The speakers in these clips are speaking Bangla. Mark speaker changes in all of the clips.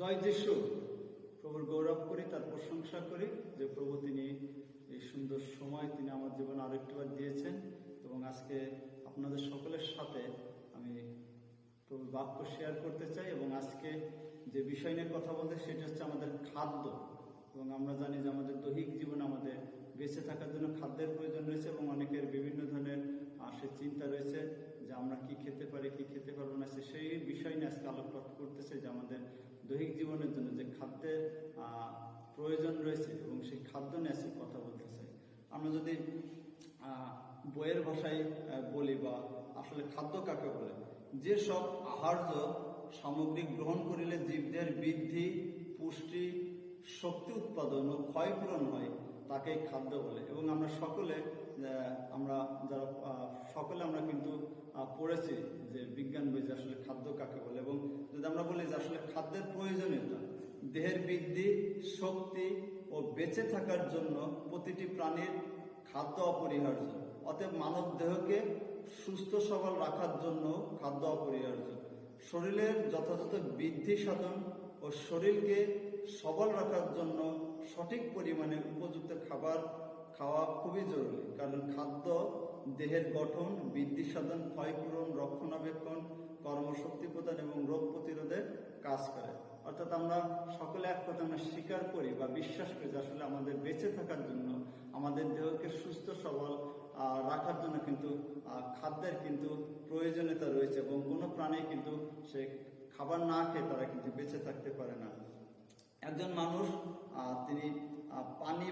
Speaker 1: জয় যিশু। প্রভুর গৌরব করি, তার প্রশংসা করি যে প্রভু তিনি এই সুন্দর সময় তিনি আমার জীবনে আরেকটিবার দিয়েছেন। এবং আজকে আপনাদের সকলের সাথে আমি প্রভুর বাক্য শেয়ার করতে চাই। এবং আজকে যে বিষয় নিয়ে কথা বলতে সেটা হচ্ছে আমাদের খাদ্য। এবং আমরা জানি যে আমাদের দৈহিক জীবনে আমাদের বেঁচে থাকার জন্য খাদ্যের প্রয়োজন রয়েছে এবং অনেকের বিভিন্ন ধরনের সে চিন্তা রয়েছে যে আমরা কি খেতে পারি কি খেতে পারবো না। সেই বিষয় নিয়ে আজকে আলোকপাত করতেছে যে আমাদের দৈহিক জীবনের জন্য যে খাদ্যের প্রয়োজন রয়েছে এবং সেই খাদ্য নিয়ে আজকে কথা বলতে চাই। আমরা যদি বইয়ের ভাষায় বলি বা আসলে খাদ্য কাকে বলে, যেসব আহার্য সামগ্রিক গ্রহণ করিলে জীবদের বৃদ্ধি, পুষ্টি, শক্তি উৎপাদন ও ক্ষয়পূরণ হয় তাকে খাদ্য বলে। এবং আমরা সকলে আমরা কিন্তু পড়েছি যে বিজ্ঞান বই যে আসলে খাদ্য কাকে বলে। এবং যদি আমরা বলি যে আসলে খাদ্যের প্রয়োজনীয়তা, দেহের বৃদ্ধি, শক্তি ও বেঁচে থাকার জন্য প্রতিটি প্রাণীর খাদ্য অপরিহার্য। অতএব মানব দেহকে সুস্থ সবল রাখার জন্য খাদ্য অপরিহার্য। শরীরের যথাযথ বৃদ্ধি সাধন ও শরীরকে সবল রাখার জন্য সঠিক পরিমাণে উপযুক্ত খাবার খাওয়া খুবই জরুরি। কারণ খাদ্য দেহের গঠন, বৃদ্ধি সাধন, ক্ষয়পূরণ, রক্ষণাবেক্ষণ, কর্মশক্তি প্রদান এবং রোগ প্রতিরোধে কাজ করে। অর্থাৎ আমরা সকলে এক কথা আমরা স্বীকার করি বা বিশ্বাস করি যে আসলে আমাদের বেঁচে থাকার জন্য, আমাদের দেহকে সুস্থ সবল রাখার জন্য কিন্তু খাদ্যের কিন্তু প্রয়োজনীয়তা রয়েছে। এবং কোনো প্রাণী কিন্তু সে খাবার না খেয়ে তারা কিন্তু বেঁচে থাকতে পারে না। একজন মানুষ তিনি পানি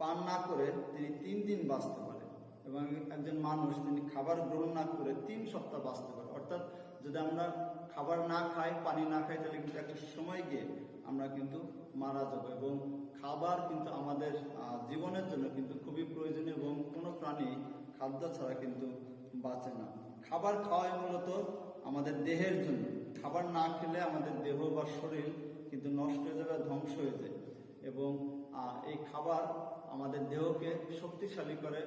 Speaker 1: পান না করে তিনি 3 দিন বাঁচতে পারে, এবং একজন মানুষ তিনি খাবার গ্রহণ না করে 3 সপ্তাহ বাঁচতে পারে। অর্থাৎ যদি আমরা খাবার না খাই, পানি না খাই, তাহলে কিন্তু একটা সময় গিয়ে আমরা কিন্তু মারা যাব। এবং খাবার কিন্তু আমাদের জীবনের জন্য কিন্তু খুবই প্রয়োজনীয়, এবং কোনো প্রাণী খাদ্য ছাড়া কিন্তু বাঁচে না। খাবার খাওয়াই মূলত আমাদের দেহের জন্য। খাবার না খেলে আমাদের দেহ বা শরীর কিন্তু নষ্ট হয়ে যাবে, ধ্বংস হয়ে যায়। এবং এই খাবার আমাদের দেহকে শক্তিশালী করে,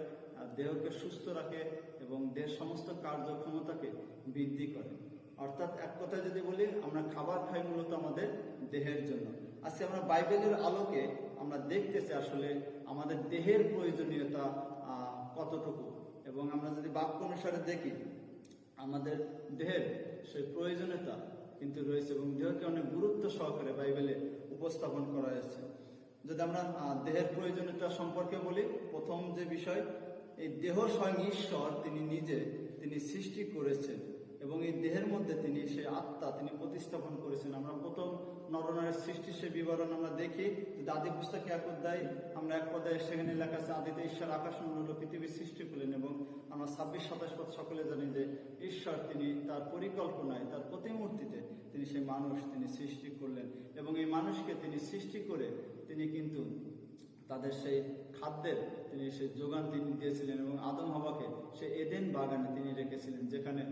Speaker 1: দেহকে সুস্থ রাখে এবং দেহের সমস্ত কার্যক্ষমতাকে বৃদ্ধি করে। অর্থাৎ এক কথায় যদি বলি, আমরা খাবার খাই মূলত আমাদের দেহের জন্য। আজকে আমরা বাইবেলের আলোকে আমরা দেখতেছি আসলে আমাদের দেহের প্রয়োজনীয়তা কতটুকু। এবং আমরা যদি বাক্য অনুসারে দেখি, আমাদের দেহের সেই প্রয়োজনীয়তা কিন্তু রয়েছে এবং দেহকে অনেক গুরুত্ব সহকারে বাইবেলে উপস্থাপন করা হয়েছে। যদি আমরা দেহের প্রয়োজনীয়তা সম্পর্কে বলি, প্রথম যে বিষয়, এই দেহ স্বয়ং ঈশ্বর তিনি সৃষ্টি করেছেন এবং এই দেহের মধ্যে তিনি সেই আত্মা তিনি প্রতিস্থাপন করেছেন। আমরা প্রথম নরনারীর সৃষ্টি সে বিবরণ আমরা দেখি, যদি আদি পুস্তকে 1 অধ্যায় আমরা 1 পদে সেখানে লেখা আছে, আদিতে ঈশ্বর আকাশ মণ্ডল পৃথিবী সৃষ্টি করলেন। এবং আমরা 26-27 পদ সকলে জানি যে ঈশ্বর তিনি তার পরিকল্পনায়, তার প্রতিমূর্তিতে তিনি সেই মানুষ তিনি সৃষ্টি করলেন। এবং এই মানুষকে তিনি সৃষ্টি করে তিনি কিন্তু তাদের সেই খাদ্যের তিনি সেই যোগান তিনি দিয়েছিলেন। এবং আদম হাওয়াকে সে এদেন বাগানে তিনি রেখেছিলেন, যেখানে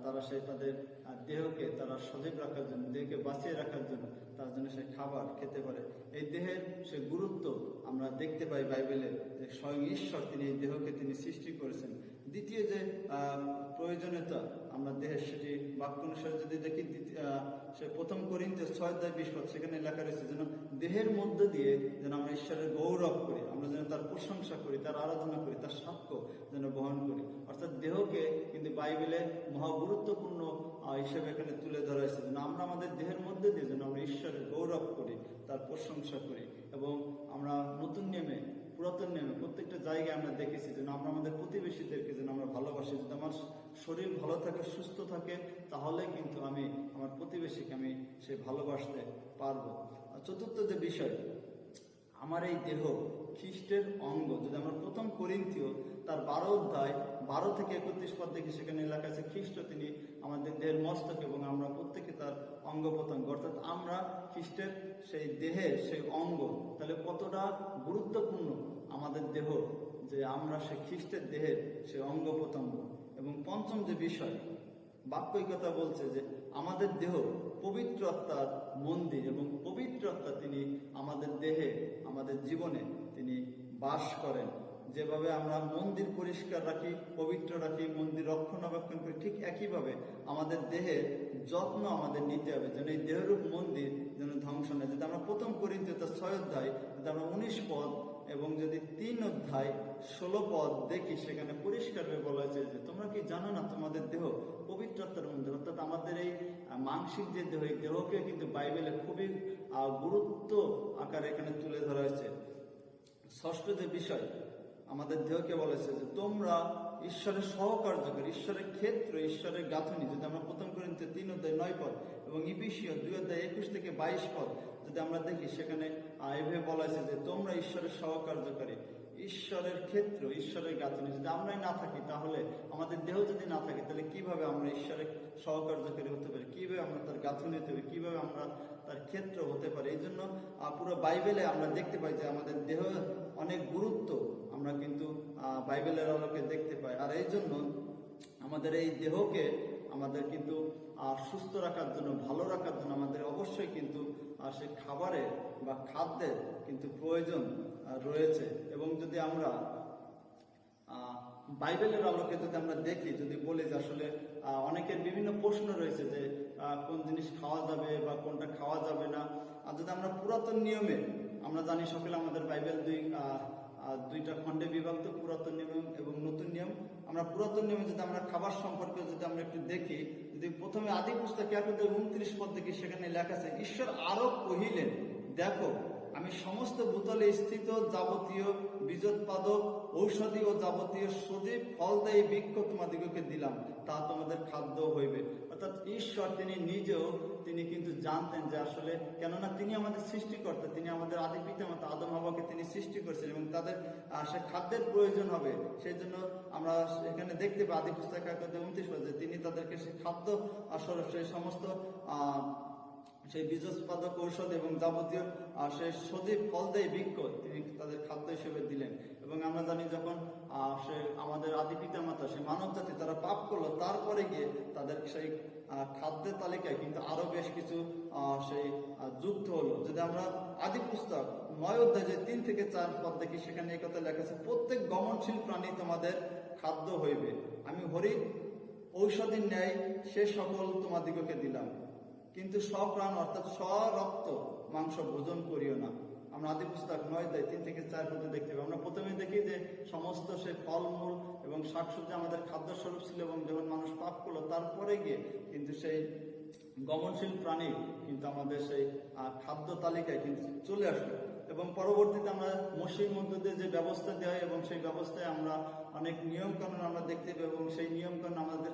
Speaker 1: তারা সেই তাদের দেহকে তারা সজীব রাখার জন্য, দেহকে বাঁচিয়ে রাখার জন্য, তার জন্য সে খাবার খেতে পারে। এই দেহের সে গুরুত্ব আমরা দেখতে পাই বাইবেলে, যে স্বয়ং ঈশ্বর তিনি এই দেহকে তিনি সৃষ্টি করেছেন। দ্বিতীয় যে প্রয়োজনীয়তা আমরা দেহের, সেটি বাক্য অনুসারে যদি দেখি, সে 1 করিন্থীয় 6 অধ্যায় 20 পদ সেখানে লেখা রয়েছে, যেন দেহের মধ্য দিয়ে যেন আমরা ঈশ্বরের গৌরব করি, আমরা যেন তার প্রশংসা করি, তার আরাধনা করি, তার সাক্ষ্য যেন বহন করি। অর্থাৎ দেহকে কিন্তু বাইবেলে মহা গুরুত্বপূর্ণ হিসেবে এখানে তুলে ধরা হয়েছে, যেন আমরা আমাদের দেহের মধ্যে দিয়ে যেন আমরা ঈশ্বরের গৌরব করি, তার প্রশংসা করি। এবং আমরা নতুন নিয়মে, পুরাতন নিয়মে প্রত্যেকটা জায়গায় আমরা দেখেছি যেন আমরা আমাদের প্রতিবেশীদেরকে যেন আমরা ভালোবাসি। যদি আমার শরীর ভালো থাকে, সুস্থ থাকে, তাহলে কিন্তু আমি আমার প্রতিবেশীকে আমি সে ভালোবাসতে পারবো। চতুর্থ যে বিষয়, আমার এই দেহ খ্রিস্টের অঙ্গ। যদি আমরা 1 করিন্থীয় তার 12 অধ্যায় 12 থেকে 31 পদ দেখি, সেখানে লেখা আছে খ্রিস্ট তিনি আমাদের দেহের মস্তক এবং আমরা প্রত্যেকে তার অঙ্গ প্রত্যঙ্গ। অর্থাৎ আমরা খ্রিস্টের সেই দেহের সেই অঙ্গ। তাহলে কতটা গুরুত্বপূর্ণ আমাদের দেহ, যে আমরা সেই খ্রিস্টের দেহের সেই অঙ্গ প্রত্যঙ্গ। এবং পঞ্চম যে বিষয়, বাক্যই কথা বলছে যে আমাদের দেহ পবিত্র আত্মার মন্দির, এবং পবিত্র আত্মা তিনি আমাদের দেহে, আমাদের জীবনে তিনি বাস করেন। যেভাবে আমরা মন্দির পরিষ্কার রাখি, পবিত্র রাখি, মন্দির রক্ষণাবেক্ষণ করি, ঠিক একইভাবে আমাদের দেহের যত্ন আমাদের নিতে হবে, যেন এই দেহরূপ মন্দির যেন ধ্বংস 6 অধ্যায় যদি আমরা 19 পদ এবং যদি 3 অধ্যায় 16 পদ দেখি, সেখানে পরিষ্কারভাবে বলা হয়েছে যে তোমরা কি জানো না তোমাদের দেহ পবিত্রতার মন্দির। অর্থাৎ আমাদের এই মানসিক যে দেহ, এই দেহকে কিন্তু বাইবেলে খুবই গুরুত্ব আকারে এখানে তুলে ধরা হয়েছে। ষষ্ঠ যে বিষয়, আমাদের দেহকে বলেছে যে তোমরা ঈশ্বরের সহকার্যকর, ঈশ্বরের ক্ষেত্র, ঈশ্বরের গাঁথনি। যদি আমরা 1 কোরিন্থীয় 3 অধ্যায় 9 পদ এবং ইফিসীয় 2 অধ্যায় 21 থেকে 22 পদ যদি আমরা দেখি, সেখানে এভাবে বলা হয়েছে যে তোমরা ঈশ্বরের সহকার্যকারী, ঈশ্বরের ক্ষেত্র, ঈশ্বরের গাঁথনি। যদি আমরাই না থাকি, তাহলে আমাদের দেহ যদি না থাকে, তাহলে কিভাবে আমরা ঈশ্বরের সহকার্যকারী হতে পারি, কিভাবে আমরা তার গাঁথনি হতে পারি, কিভাবে আমরা তার ক্ষেত্র হতে পারে। এই জন্য পুরো বাইবেলে আমরা দেখতে পাই যে আমাদের দেহ অনেক গুরুত্ব আমরা কিন্তু বাইবেলের আলোকে দেখতে পাই। আর এই জন্য আমাদের এই দেহকে আমাদের কিন্তু সুস্থ রাখার জন্য, ভালো রাখার জন্য আমাদের অবশ্যই কিন্তু সে খাবারের বা খাদ্যের কিন্তু প্রয়োজন রয়েছে। এবং যদি আমরা বাইবেলের আলোকে যদি আমরা দেখি, যদি বলি যে আসলে অনেকের বিভিন্ন প্রশ্ন রয়েছে যে কোন জিনিস খাওয়া যাবে বা কোনটা খাওয়া যাবে না। আর যদি আমরা পুরাতন নিয়মে, আমরা জানি সকলে আমাদের বাইবেল দুইটা খণ্ডে বিভক্ত, পুরাতন নিয়ম এবং নতুন নিয়ম। আমরা পুরাতন নিয়মে যদি আমরা খাবার সম্পর্কে যদি আমরা একটু দেখি, যদি প্রথমে আদি পুস্তক 1 অধ্যায় 29 পদ দেখি, সেখানে লেখা আছে, ঈশ্বর আরো কহিলেন, দেখো আমি সমস্ত ভূতলে স্থিত যাবতীয় বীজোৎপাদক, ঔষধি ও যাবতীয় সজীব ফলদায়ী বৃক্ষ তোমাদিগকে দিলাম, তা তোমাদের খাদ্য হইবে। অর্থাৎ ঈশ্বর তিনি নিজেও তিনি কিন্তু জানতেন যে আসলে, কেননা তিনি আমাদের সৃষ্টিকর্তা, তিনি আমাদের আদি পিতামাতা আদম হাওয়াকে তিনি সৃষ্টি করেছেন এবং তাদের সে খাদ্যের প্রয়োজন হবে। সেই জন্য আমরা এখানে দেখতে পাই আদি পুস্তক 1 অধ্যায় 29 পদ যে তিনি তাদেরকে সে খাদ্য স্বরূপ সেই সমস্ত সেই বীজোৎপাদক ঔষধ এবং যাবতীয় সে সজীব ফলদায়ী বৃক্ষ তিনি তাদের খাদ্য হিসেবে দিলেন। এবং আমরা জানি যখন সে আমাদের আদি পিতামাতা, সে মানব জাতি তারা পাপ করলো, তারপরে গিয়ে তাদের সেই খাদ্যের তালিকায় কিন্তু আরো বেশ কিছু সেই যুক্ত হলো। যদি আমরা আদি পুস্তক 9 অধ্যায় যে 3 থেকে 4 পদ দেখি, সেখানে এই কথা লেখা আছে, প্রত্যেক গমনশীল প্রাণী তোমাদের খাদ্য হইবে, আমি হরিণ ঔষধির ন্যায় সে সকল তোমাদিগকে দিলাম, কিন্তু সপ্রাণ অর্থাৎ স্বরক্ত মাংস ভোজন করিও না। আমরা আদি পুস্তক 9 অধ্যায় 3 থেকে 4 পদে দেখতে পাই। আমরা প্রথমে দেখি যে সমস্ত সেই ফলমূল এবং শাকসবজি আমাদের খাদ্য স্বরূপ ছিল, এবং যখন মানুষ পাপ করলো, তারপরে গিয়ে কিন্তু সেই গমনশীল প্রাণী কিন্তু আমাদের সেই খাদ্য তালিকায় কিন্তু চলে আসলো। এবং পরবর্তীতে আমরা মসির মধ্যে দিয়ে যে ব্যবস্থা দেওয়া হয়, এবং সেই ব্যবস্থায় আমরা অনেক নিয়ম কানুন আমরা দেখতে পাই, এবং সেই নিয়ম কানুন আমাদের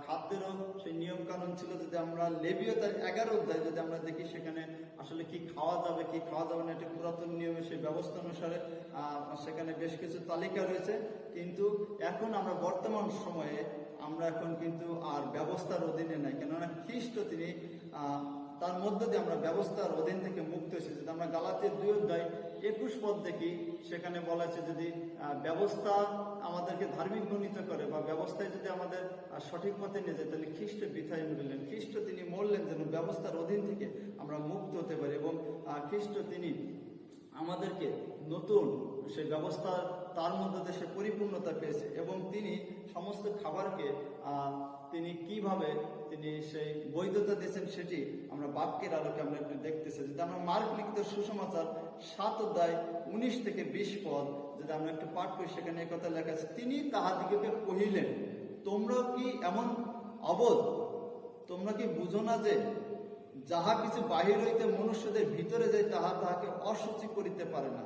Speaker 1: খাদ্যেরও সেই নিয়ম কানুন ছিল। যদি আমরা লেবীয় তার 11 অধ্যায় যদি আমরা দেখি, সেখানে আসলে কি খাওয়া যাবে কি খাওয়া যাবে না, এটি পুরাতন নিয়মে সেই ব্যবস্থা অনুসারে সেখানে বেশ কিছু তালিকা রয়েছে। কিন্তু এখন আমরা বর্তমান সময়ে আমরা এখন কিন্তু আর ব্যবস্থার অধীনে নাই, কেননা খ্রিস্ট তিনি তার মধ্যে দিয়ে আমরা ব্যবস্থার অধীন থেকে মুক্ত হয়েছি। যদি আমরা গালাতীয় 2 অধ্যায় 21 পদ দেখি, সেখানে বলা আছে যদি ব্যবস্থা আমাদেরকে ধার্মিক গণিত করে বা ব্যবস্থায় যদি আমাদের সঠিক পথে নিয়ে যায়, তাহলে খ্রিস্ট বৃথায় মরলেন। খ্রিস্ট তিনি মরলেন যেন ব্যবস্থার অধীন থেকে আমরা মুক্ত হতে পারি, এবং খ্রিস্ট তিনি আমাদেরকে নতুন সেই ব্যবস্থা তার মধ্যে দিয়ে সে পরিপূর্ণতা পেয়েছে। এবং তিনি সমস্ত খাবারকে তিনি কিভাবে তিনি সেই বৈধতা দিয়েছেন, সেটি আমরা বাক্যের আলোকে আমরা একটু দেখতেছি। যদি আমরা মার্ক লিখিত সুসমাচার 7 অধ্যায় 19 থেকে 20 পদ যদি আমরা একটু পাঠ করি, সেখানে এই কথা লেখা আছে, তিনি তাহাদিগকে কহিলেন, তোমরা কি এমন অবোধ, তোমরা কি বুঝো না যে যাহা কিছু বাহির হইতে মনুষ্যদের ভিতরে যায়, তাহা তাহাকে অসুচি করিতে পারে না,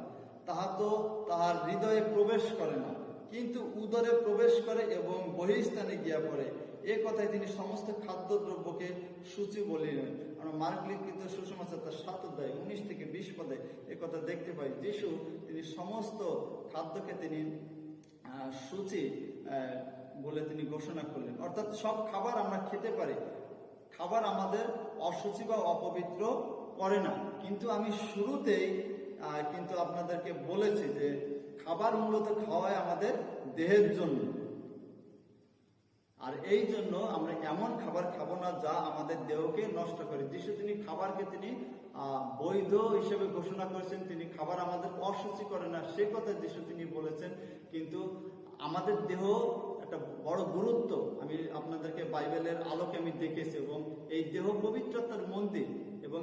Speaker 1: তাহা তো তাহার হৃদয়ে প্রবেশ করে না, কিন্তু উদরে প্রবেশ করে এবং বহিস্থানে গিয়া পড়ে। এ কথায় তিনি সমস্ত খাদ্যদ্রব্যকে সূচি বলিলেন। আমরা মার্ক লিখিত সুসমাচার 7 অধ্যায় 19 থেকে 20 পদে এ কথা দেখতে পাই। যিশু তিনি সমস্ত খাদ্যকে তিনি সূচি বলে তিনি ঘোষণা করলেন। অর্থাৎ সব খাবার আমরা খেতে পারি, খাবার আমাদের অসুচি বা অপবিত্র করে না। কিন্তু আমি শুরুতেই কিন্তু আপনাদেরকে বলেছি যে খাবার মূলত খাওয়ায় আমাদের দেহের জন্য, আর এই জন্য আমরা এমন খাবার খাবো না যা আমাদের দেহকে নষ্ট করে। যিশু তিনি খাবারকে তিনি বৈধ হিসেবে ঘোষণা করেছেন, তিনি খাবার আমাদের অসুচি করে না, সে কথা যিশু তিনি বলেছেন। কিন্তু আমাদের দেহ একটা বড় গুরুত্ব আমি আপনাদেরকে বাইবেলের আলোকে আমি দেখেছি, এবং এই দেহ পবিত্রতার মন্দির, এবং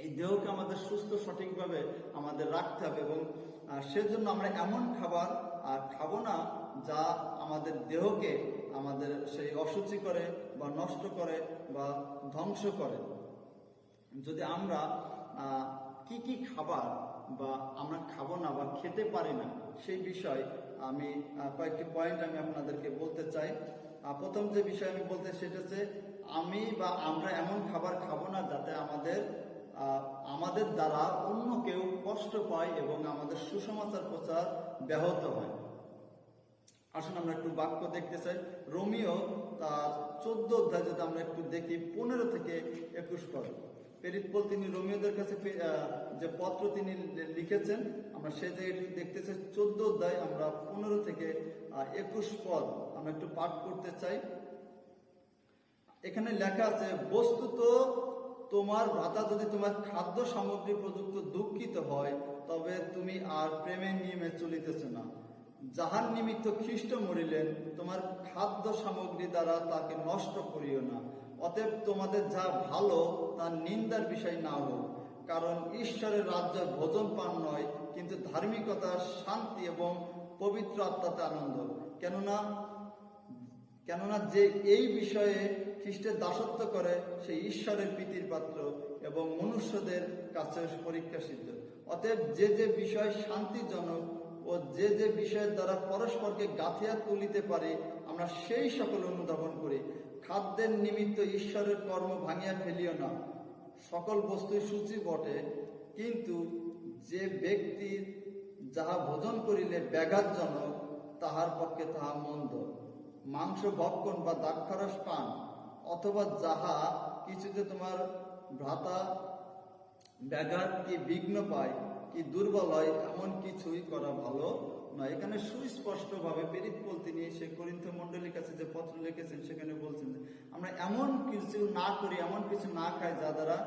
Speaker 1: এই দেহকে আমাদের সুস্থ সঠিকভাবে আমাদের রাখতে হবে, এবং সেজন্য আমরা এমন খাবার খাবো না যা আমাদের দেহকে আমাদের সেই অসুচি করে বা নষ্ট করে বা ধ্বংস করে। যদি আমরা কি কি খাবার বা আমরা খাবো না বা খেতে পারি না সেই বিষয় আমি কয়েকটি পয়েন্ট আমি আপনাদেরকে বলতে চাই। প্রথম যে বিষয় আমি বলতে সেটা হচ্ছে আমি বা আমরা এমন খাবার খাবো না যাতে আমাদের দ্বারা অন্য কেউ কষ্ট পায় এবং আমাদের সুসমাচার প্রচার ব্যাহত হয়। আসুন আমরা একটু বাক্য দেখতে চাই। রোমিও তার 14 অধ্যায় যদি আমরা একটু দেখি 15 থেকে 21 পদ। প্রেরিত পৌল তিনি রোমিওদের কাছে যে পত্র তিনি লিখেছেন আমরা সে জায়গায় দেখতে চাই 14 অধ্যায় আমরা 15 থেকে 21 পদ আমরা একটু পাঠ করতে চাই। এখানে লেখা আছে, বস্তুত তোমার ভ্রাতা যদি তোমার খাদ্য সামগ্রী প্রযুক্ত দুঃখিত হয় তবে তুমি আর প্রেমের নিয়মে চলিতেছ না। যাহার নিমিত্ত খ্রিস্ট মরিলেন তোমার খাদ্য সামগ্রী দ্বারা তাকে নষ্ট করিও না। অতএব তোমাদের যা ভালো তার নিন্দার বিষয় না হোক, কারণ ঈশ্বরের রাজ্য ভোজন পান নয়, কিন্তু ধার্মিকতা, শান্তি এবং পবিত্র আত্মাতে আনন্দ। কেননা যে এই বিষয়ে খ্রিস্টের দাসত্ব করে সে ঈশ্বরের প্রীতির পাত্র এবং মনুষ্যদের কাছে পরীক্ষা সিদ্ধ। অতএব যে যে বিষয় শান্তিজনক ও যে যে বিষয়ের দ্বারা পরস্পরকে গাঁথিয়া তুলিতে পারে আমরা সেই সকল অনুধাবন করি। খাদ্যের নিমিত্ত ঈশ্বরের কর্ম ভাঙিয়া ফেলিও না। সকল বস্তুই সূচি বটে, কিন্তু যে ব্যক্তির যাহা ভোজন করিলে ব্যাঘাতজনক তাহার পক্ষে তাহা মন্দ। মাংস ভক্ষণ বা দ্রাক্ষারস পান অথবা যাহা কিছুতে তোমার ভ্রাতা ব্যাঘাত কি বিঘ্ন পায় কি দুর্বল হয় এমন কিছুই করা ভালো নয়। এখানে সুস্পষ্টভাবে প্রেরিত পৌল তিনি সে করিন্থ মণ্ডলীর কাছে যে পত্র লিখেছেন সেখানে বলছেন যে আমরা এমন কিছু না করি, এমন কিছু না খাই যা দ্বারা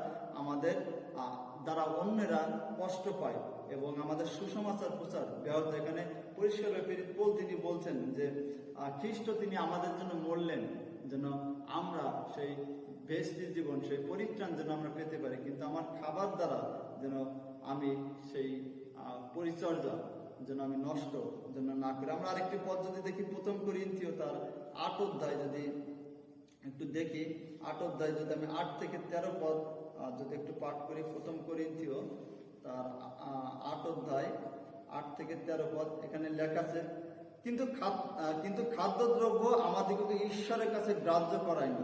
Speaker 1: আমাদের দ্বারা অন্যেরা কষ্ট পায় এবং আমাদের সুসমাচার প্রচার ব্যাহত। এখানে পরিষ্কারভাবে প্রেরিত পৌল তিনি বলছেন যে খ্রিস্ট তিনি আমাদের জন্য মরলেন যেন আমরা সেই বেহেশতি জীবন, সেই পরিত্রাণ যেন আমরা পেতে পারি, কিন্তু আমার খাবার দ্বারা যেন আমি সেই পরিচর্যা যেন আমি নষ্ট যেন না করি। আমরা আরেকটি পদ যদি দেখি, প্রথম করিন্থীয় তার 8 অধ্যায় যদি একটু দেখি, 8 অধ্যায় যদি আমি 8 থেকে 13 পদ যদি একটু পাঠ করি। প্রথম করিন্থীয় তার 8 অধ্যায় 8 থেকে 13 পদ এখানে লেখা আছে, কিন্তু খাদ্যদ্রব্য আমাদিগকে ঈশ্বরের কাছে গ্রাহ্য করায় না।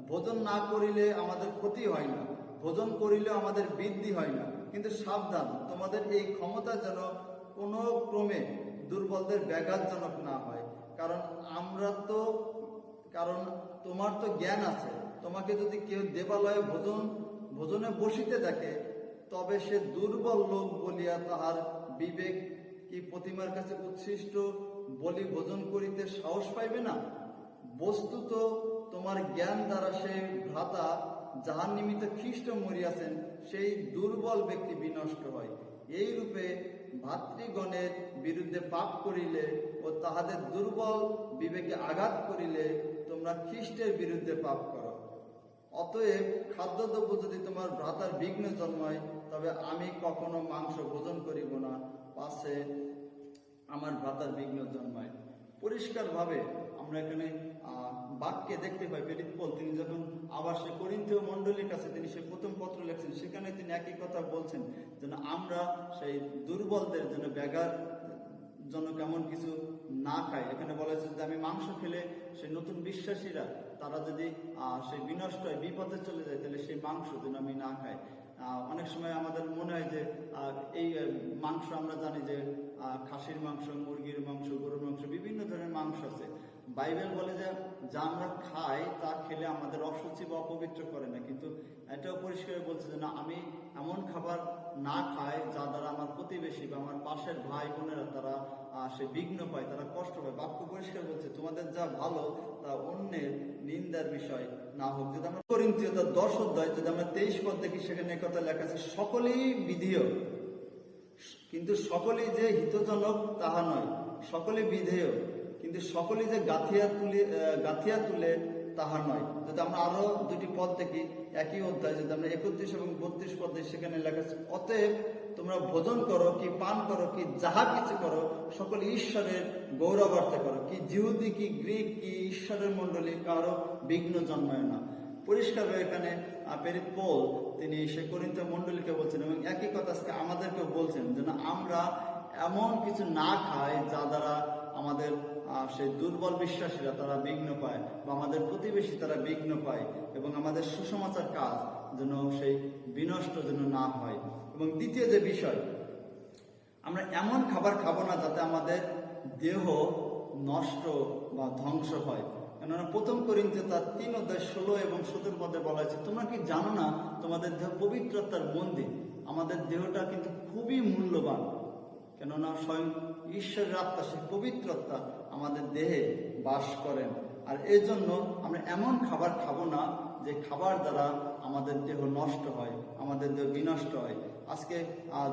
Speaker 1: ভোজন না করিলে আমাদের ক্ষতি হয় না, ভোজন করিলেও আমাদের বৃদ্ধি হয় না। কিন্তু সাবধান, তোমাদের এই ক্ষমতা যেন কোনো ক্রমে দুর্বলদের ব্যাঘাতজনক না হয়। কারণ তোমার তো জ্ঞান আছে, তোমাকে যদি কেউ দেবালয়ে ভোজনে বসিতে দেখে তবে সে দুর্বল লোক বলিয়া তাহার বিবেক কি প্রতিমার কাছে উচ্ছিষ্ট বলি ভোজন করিতে সাহস পাইবে না? বস্তুত তোমার জ্ঞান দ্বারা সেই ভ্রাতা যাহার নিমিত্ত খ্রিস্ট মরিয়াছেন সেই দুর্বল ব্যক্তি বিনষ্ট হয়। এই রূপে ভাতৃগণের বিরুদ্ধে পাপ করিলে ও তাহাদের দুর্বল বিবেকে আঘাত করিলে তোমরা খ্রিস্টের বিরুদ্ধে পাপ করো। অতএব খাদ্যদ্রব্য যদি তোমার ভ্রাতার বিঘ্ন জন্মায় তবে আমি কখনো মাংস ভোজন করিব না, পাছে আমার ভ্রাতার বিঘ্ন জন্মায়। পরিষ্কারভাবে আমরা এখানে বাক্যে দেখতে পাই প্রেরিত পৌল তিনি যখন আবার সে করিন্থীয় মণ্ডলীর কাছে তিনি সে প্রথম পত্র লেখছেন সেখানে তিনি একই কথা বলছেন যেন আমরা সেই দুর্বলদের জন্য ব্যাঘাত জন্য কেমন কিছু না খাই। এখানে বলা হয়েছে যে আমি মাংস খেলে সেই নতুন বিশ্বাসীরা তারা যদি সেই বিনষ্ট হয়, বিপদে চলে যায়, তাহলে সেই মাংস যেন আমি না খাই। অনেক সময় আমাদের মনে হয় যে এই মাংস আমরা জানি যে খাসির মাংস, মুরগির মাংস, গরুর মাংস, বিভিন্ন ধরনের মাংস আছে। বাইবেল বলে যে যা আমরা খাই তা খেলে আমাদের অসুচি বা অপবিত্র করে না, কিন্তু এটাও পরিষ্কার বলছে যে না, আমি এমন খাবার না খাই যা দ্বারা আমার প্রতিবেশী বা আমার পাশের ভাই বোনেরা তারা সে বিঘ্ন পায়, তারা কষ্ট পায়। বাক্য পরিষ্কার বলছে তোমাদের যা ভালো তা অন্যের নিন্দার বিষয় না হোক। যদি আমরা করিন্থীয় তার 10 অধ্যায় যদি আমরা 23 পদ দেখি সেখানে কথা লেখা আছে, সকলেই বিধেয়, কিন্তু সকলেই যে হিতজনক তাহা নয়। সকলে বিধেয়, কিন্তু সকলেই যে গাঁথিয়া তুলে তাহা নয়। যদি আমরা আরো দুটি পদ দেখি একই অধ্যায়, যদি আমরা 31 এবং 32 পদে, সেখানে লেখা আছে, অতএব তোমরা ভোজন করো কি পান করো কি যাহা কিছু করো সকল ঈশ্বরের গৌরবার্থে করো, কি জিহুদি কি গ্রিক কি ঈশ্বরের মণ্ডলী কারো বিঘ্ন জন্মায় না। পরিষ্কারভাবে এখানে প্রেরিত পৌল তিনি সে করিন্থীয় মণ্ডলীকে বলছেন, এবং একই কথা আজকে আমাদেরকেও বলছেন, যেন আমরা এমন কিছু না খাই যা দ্বারা আমাদের সেই দুর্বল বিশ্বাসীরা তারা বিঘ্ন পায়, বা আমাদের প্রতিবেশী তারা বিঘ্ন পায়, এবং আমাদের সুসমাচার কাজ যেন সেই বিনষ্ট যেন না হয়। এবং দ্বিতীয় যে বিষয়, আমরা এমন খাবার খাবো না যাতে আমাদের দেহ নষ্ট বা ধ্বংস হয়। কেননা 1 করিন্থীয় তার 3:16 এবং 17 পদে বলা হয়েছে, তোমরা কি জানো না তোমাদের দেহ পবিত্রতার মন্দির? আমাদের দেহটা কিন্তু খুবই মূল্যবান, কেননা স্বয়ং ঈশ্বরের আত্মা, সেই পবিত্রতা আমাদের দেহে বাস করেন। আর এই জন্য আমরা এমন খাবার খাবো না যে খাবার দ্বারা আমাদের দেহ নষ্ট হয়, আমাদের দেহ বিনষ্ট হয়। আজকে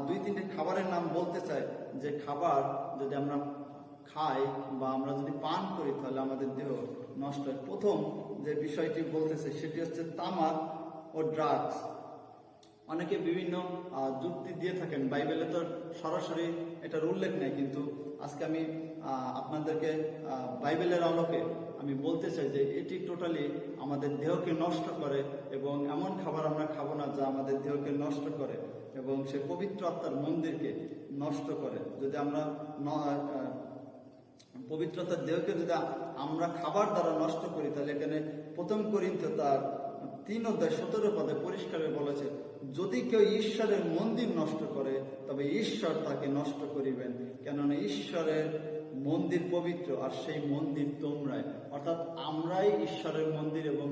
Speaker 1: 2-3টি খাবারের নাম বলতে চাই, যে খাবার যদি আমরা খাই বা আমরা যদি পান করি তাহলে আমাদের দেহ নষ্ট হয়। প্রথম যে বিষয়টি বলতেছে সেটি হচ্ছে তামাক ও ড্রাগস। অনেকে বিভিন্ন যুক্তি দিয়ে থাকেন, বাইবেলে তো সরাসরি এটার উল্লেখ নেই, কিন্তু আজকে আমি আপনাদেরকে বাইবেলের আলোকে আমি বলতে চাই যে এটি টোটালি আমাদের দেহকে নষ্ট করে, এবং এমন খাবার আমরা খাবো না যা আমাদের দেহকে নষ্ট করে এবং সে পবিত্র আত্মার মন্দিরকে নষ্ট করে। যদি আমরা পবিত্রতার দেহকে যদি আমরা খাবার দ্বারা নষ্ট করি, তাহলে এখানে 1 করিন্থীয় তার 3:17 পদে পরিষ্কারে বলেছে, যদি কেউ ঈশ্বরের মন্দির নষ্ট করে তবে ঈশ্বর তাকে নষ্ট করিবেন, কেননা ঈশ্বরের মন্দির পবিত্র, আর সেই মন্দির তোমরাই। অর্থাৎ আমরাই ঈশ্বরের মন্দির, এবং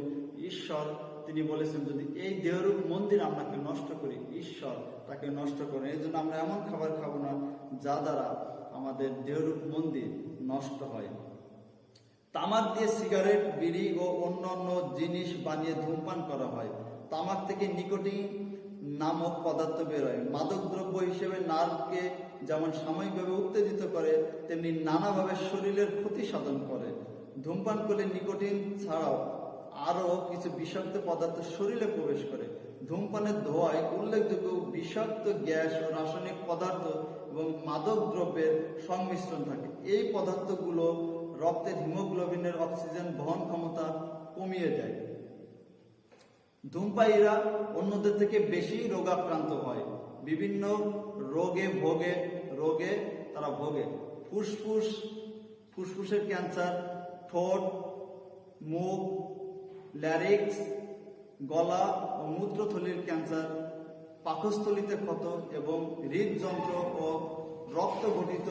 Speaker 1: ঈশ্বর তিনি বলেছেন যদি এই দেহরূপ মন্দির আমরাকে নষ্ট করি, ঈশ্বর তাকে নষ্ট করেন। এই জন্য আমরা এমন খাবার খাবো না যা দ্বারা আমাদের দেহরূপ মন্দির নষ্ট হয়। তামাক দিয়ে সিগারেট, বিড়ি ও অন্যান্য জিনিস বানিয়ে ধূমপান করা হয়। তামাক থেকে নিকোটিন নামক পদার্থ বের হয়। মাদক দ্রব্য হিসেবে নারকে যেমন সাময়িকভাবে উত্তেজিত করে, তেমনি নানাভাবে শরীরের ক্ষতি সাধন করে। ধূমপান করলে নিকোটিন ছাড়াও আরো কিছু বিষাক্ত পদার্থ শরীরে প্রবেশ করে। ধূমপানের ধোঁয়ায় উল্লেখযোগ্য বিষাক্ত গ্যাস ও রাসায়নিক পদার্থ এবং মাদক দ্রব্যের সংমিশ্রণ থাকে। এই পদার্থগুলো রক্তের হিমোগ্লোবিনের অক্সিজেন বহন ক্ষমতা কমিয়ে দেয়। ধূমপায়ীরা অন্যদের থেকে বেশি রোগাক্রান্ত হয়, বিভিন্ন রোগে তারা ভোগে। ফুসফুসের ক্যান্সার, ঠোঁট, মুখ, ল্যারিক্স, গলা ও মূত্রথলির ক্যান্সার, পাকস্থলিতে ক্ষত এবং হৃদযন্ত্র ও রক্ত ঘটিত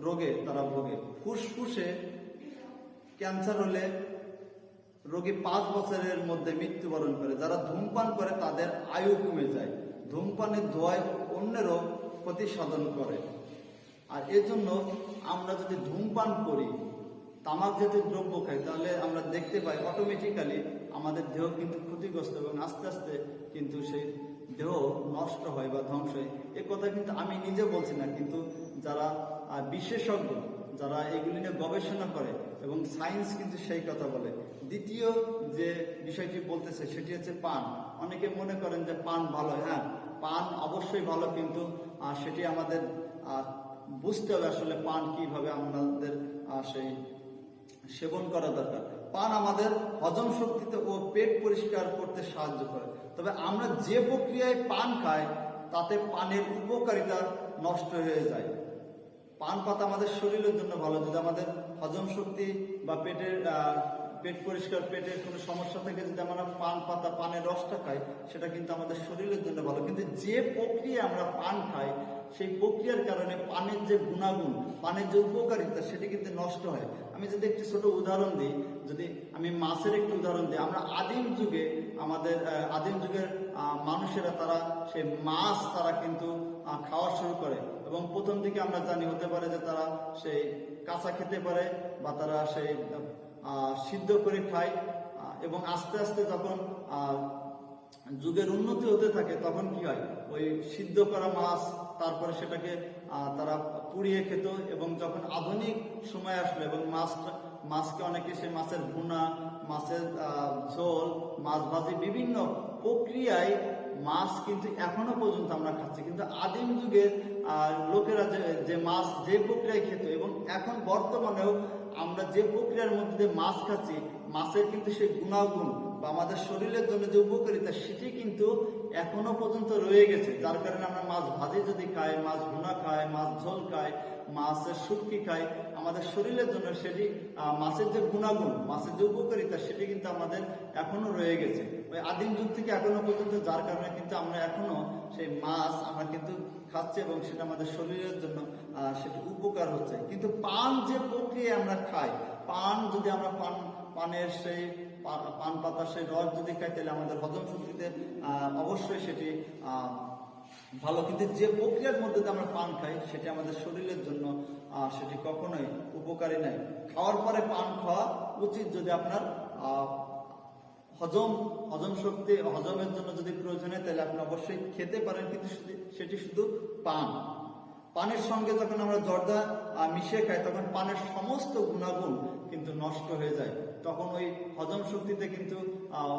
Speaker 1: রোগে তারা ভোগে। ফুসফুসে ক্যান্সার হলে রোগী 5 বছরের মধ্যে মৃত্যুবরণ করে। যারা ধূমপান করে তাদের আয়ু কমে যায়। ধূমপানের ধোঁয়ায় অন্যেরও ক্ষতি সাধন করে। আর এজন্য আমরা যদি ধূমপান করি, তামাক জাতীয় দ্রব্য খাই, তাহলে আমরা দেখতে পাই অটোমেটিক্যালি আমাদের দেহ কিন্তু ক্ষতিগ্রস্ত, এবং আস্তে আস্তে কিন্তু সেই দেহ নষ্ট হয় বা ধ্বংস হয়। এ কথা কিন্তু আমি নিজে বলছি না, কিন্তু যারা বিশেষজ্ঞ, যারা এগুলি নিয়ে গবেষণা করে, এবং সায়েন্স কিন্তু সেই কথা বলে। দ্বিতীয় যে বিষয়টি বলতেছে সেটি হচ্ছে পান। অনেকে মনে করেন যে পান ভালো। হ্যাঁ, পান অবশ্যই ভালো, কিন্তু সেটি আমাদের বুঝতে হবে আসলে পান কিভাবে আমাদের সেই সেবন করা দরকার। পান আমাদের হজম শক্তিতে ও পেট পরিষ্কার করতে সাহায্য করে। তবে আমরা যে প্রক্রিয়ায় পান খাই তাতে পানের উপকারিতা নষ্ট হয়ে যায়। পান পাতা আমাদের শরীরের জন্য ভালো। যদি আমাদের হজম শক্তি বা পেট পরিষ্কার, পেটের কোনো সমস্যা থেকে যদি আমরা পান পাতা, পানের রসটা খাই, সেটা কিন্তু আমাদের শরীরের জন্য ভালো। কিন্তু যে প্রক্রিয়া আমরা পান খাই, সেই প্রক্রিয়ার কারণে পানের যে গুণাগুণ, পানের যে উপকারিতা, সেটি কিন্তু নষ্ট হয়। আমি যদি একটি ছোট উদাহরণ দিই, যদি আমি মাছের একটি উদাহরণ দিই, আমরা আদিম যুগের মানুষেরা তারা সেই মাছ তারা কিন্তু খাওয়া শুরু করে, এবং প্রথম দিকে আমরা জানি হতে পারে যে তারা সেই কাঁচা খেতে পারে বা তারা সেই সিদ্ধ করে খায়, এবং আস্তে আস্তে যখন যুগের উন্নতি হতে থাকে তখন কি হয়, ওই সিদ্ধ করা মাছ তারপরে সেটাকে তারা পুড়িয়ে খেত। এবং যখন আধুনিক সময় আসলো এবং মাছকে অনেকে সেই মাছের ভুনা মাছের ঝোল, মাছ ভাজি, বিভিন্ন প্রক্রিয়ায় মাছ কিন্তু এখনো পর্যন্ত আমরা খাচ্ছি। কিন্তু আদিম যুগের লোকেরা যে মাছ যে প্রক্রিয়ায় খেত এবং এখন বর্তমানেও আমরা যে প্রক্রিয়ার মধ্যে দিয়ে মাছ খাচ্ছি, মাছের কিন্তু সেই গুণাগুণ বা আমাদের শরীরের জন্য যে উপকারিতা সেটি কিন্তু এখনো পর্যন্ত রয়ে গেছে। যার কারণে আমরা মাছ ভাজি যদি খাই, মাছ ভুনা খাই, মাছ ঝোল খাই, মাছের শুটকি খাই, আমাদের শরীরের জন্য সেটি মাছের যে গুণাগুণ, মাছের যে উপকারিতা সেটি কিন্তু আমাদের এখনো রয়ে গেছে ওই আদিম যুগ থেকে এখনো পর্যন্ত। যার কারণে কিন্তু আমরা এখনো সেই মাছ আমরা কিন্তু খাচ্ছি এবং সেটা আমাদের শরীরের জন্য সেটি উপকার হচ্ছে। কিন্তু পান যে প্রক্রিয়া আমরা খাই, পান যদি আমরা পানের সেই পান পাতার সেই রস যদি খাই তাহলে আমাদের হজম শক্তিতে অবশ্যই সেটি ভালো। কিন্তু যে প্রক্রিয়ার মধ্যে দিয়ে আমরা পান খাই সেটি আমাদের শরীরের জন্য সেটি কখনোই উপকারী নয়। খাওয়ার পরে পান খাওয়া উচিত যদি আপনার হজম শক্তি হজমের জন্য যদি প্রয়োজন হয় তাহলে আপনি অবশ্যই খেতে পারেন, কিন্তু সেটি শুধু পানের সঙ্গে যখন আমরা জর্দা মিশিয়ে খাই তখন পানের সমস্ত গুণাগুণ কিন্তু নষ্ট হয়ে যায়। তখন ওই হজম শক্তিতে কিন্তু